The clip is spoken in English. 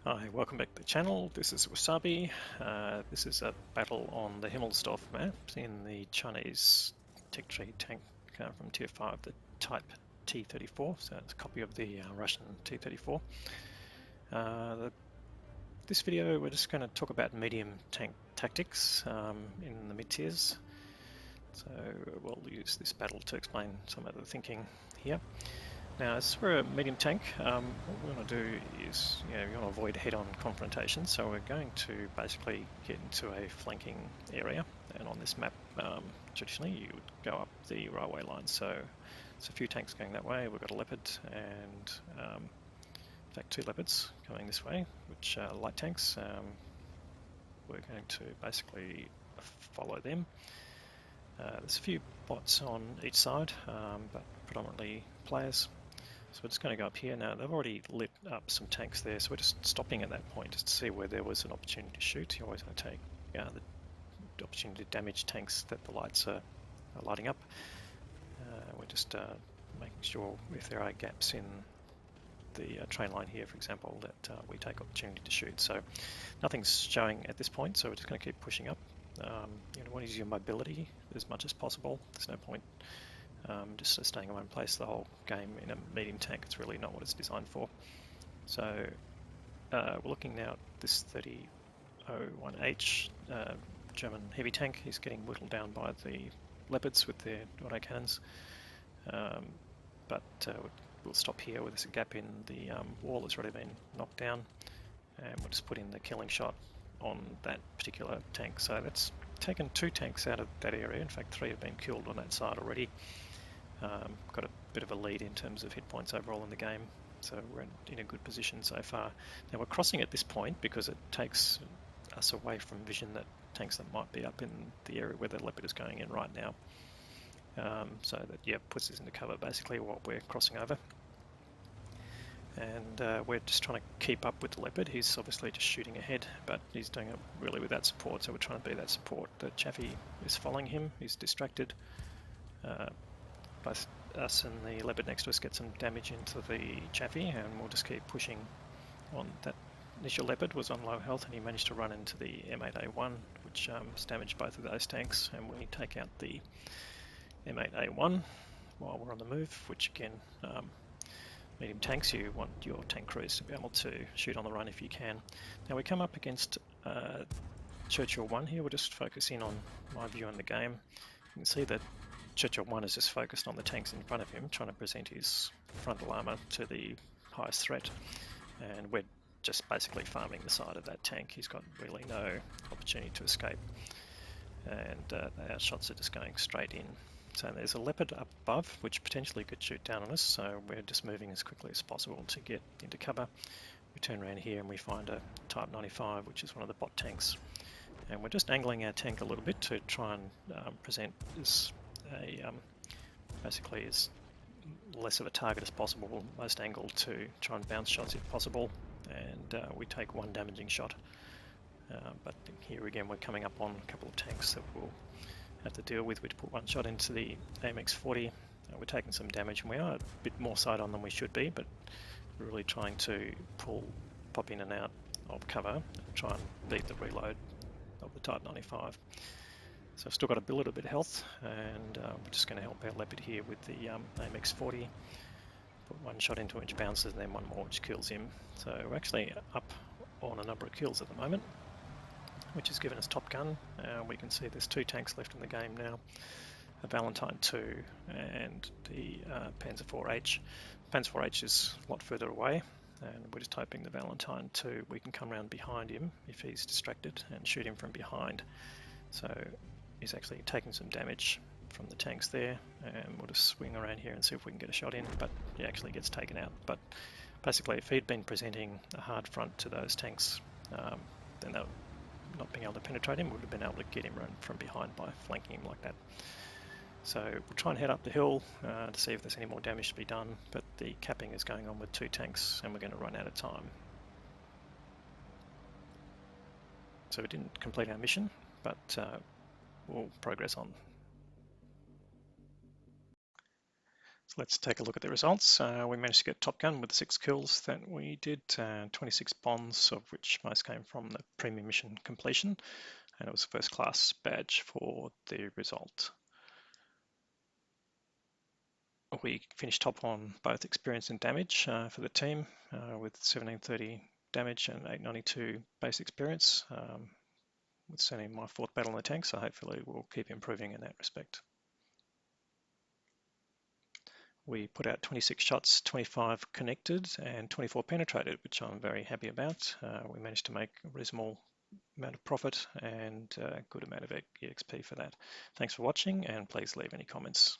Hi, welcome back to the channel. This is Wasabi. This is a battle on the Himmelsdorf map in the Chinese tech tree tank from Tier 5, the Type T-34. So it's a copy of the Russian T-34. This video we're just going to talk about medium tank tactics in the mid-tiers. So we'll use this battle to explain some of the thinking here. Now, as for a medium tank, what we want to do is, you want to avoid head-on confrontation. So we're going to basically get into a flanking area, and on this map, traditionally you would go up the railway line. So there's a few tanks going that way. We've got a Leopard and, in fact, two Leopards going this way, which are light tanks. We're going to basically follow them. There's a few bots on each side, but predominantly players. So we're just going to go up here now. They've already lit up some tanks there, so we're just stopping at that point just to see where there was an opportunity to shoot. You're always going to take the opportunity to damage tanks that the lights are lighting up. We're just making sure if there are gaps in the train line here, for example, that we take opportunity to shoot. So nothing's showing at this point, so we're just going to keep pushing up. You want to use your mobility as much as possible. There's no point just staying in one place the whole game in a medium tank. It's really not what it's designed for. So we're looking now at this 3001H German heavy tank. He's getting whittled down by the Leopards with their autocannons. But we'll stop here where there's a gap in the wall that's already been knocked down, and we'll just put in the killing shot on that particular tank. So that's taken two tanks out of that area. In fact, three have been killed on that side already. Got a bit of a lead in terms of hit points overall in the game, so we're in a good position so far. Now we're crossing at this point because it takes us away from vision that tanks that might be up in the area where the Leopard is going in right now. So that puts us into cover basically while we're crossing over. And we're just trying to keep up with the Leopard. He's obviously just shooting ahead, but he's doing it really without support, so we're trying to be that support. The Chaffee is following him, he's distracted. Both us and the Leopard next to us get some damage into the Chaffee, and we'll just keep pushing on. That initial Leopard was on low health, and he managed to run into the M8A1, which has damaged both of those tanks, and we take out the M8A1 while we're on the move, which again, medium tanks, you want your tank crews to be able to shoot on the run if you can. Now we come up against Churchill 1 here. We'll just focus in on my view in the game. You can see that Churchill 1 is just focused on the tanks in front of him, trying to present his frontal armour to the highest threat, and we're just basically farming the side of that tank. He's got really no opportunity to escape, and our shots are just going straight in. So there's a Leopard up above, which potentially could shoot down on us, so we're just moving as quickly as possible to get into cover. We turn around here and we find a Type 95, which is one of the bot tanks, and we're just angling our tank a little bit to try and present as basically as less of a target as possible, most angled to try and bounce shots if possible, and we take one damaging shot. But here again we're coming up on a couple of tanks that we'll have to deal with. We put one shot into the AMX-40. We're taking some damage, and we are a bit more side on than we should be, but we're really trying to pop in and out of cover and try and beat the reload of the Type 95. So I've still got a little bit of health, and we're just going to help our Leopard here with the AMX-40. Put one shot into which bounces, and then one more which kills him. So we're actually up on a number of kills at the moment, which has given us Top Gun. We can see there's two tanks left in the game now, a Valentine 2 and the Panzer 4H. Panzer 4H is a lot further away, and we're just hoping the Valentine 2, we can come around behind him if he's distracted and shoot him from behind. So he's actually taking some damage from the tanks there, and we'll just swing around here and see if we can get a shot in, but he actually gets taken out. But basically, if he'd been presenting a hard front to those tanks, then they not being able to penetrate him, we would have been able to get him run from behind by flanking him like that. So we'll try and head up the hill to see if there's any more damage to be done, but the capping is going on with two tanks, and we're going to run out of time. So we didn't complete our mission, but we'll progress on. So let's take a look at the results. We managed to get top gun with the 6 kills that we did, 26 bonds, of which most came from the premium mission completion, and it was a first class badge for the result. We finished top on both experience and damage for the team with 1730 damage and 892 base experience. It's only my 4th battle in the tank, so hopefully we'll keep improving in that respect. We put out 26 shots, 25 connected and 24 penetrated, which I'm very happy about. We managed to make a reasonable amount of profit and a good amount of EXP for that. Thanks for watching, and please leave any comments.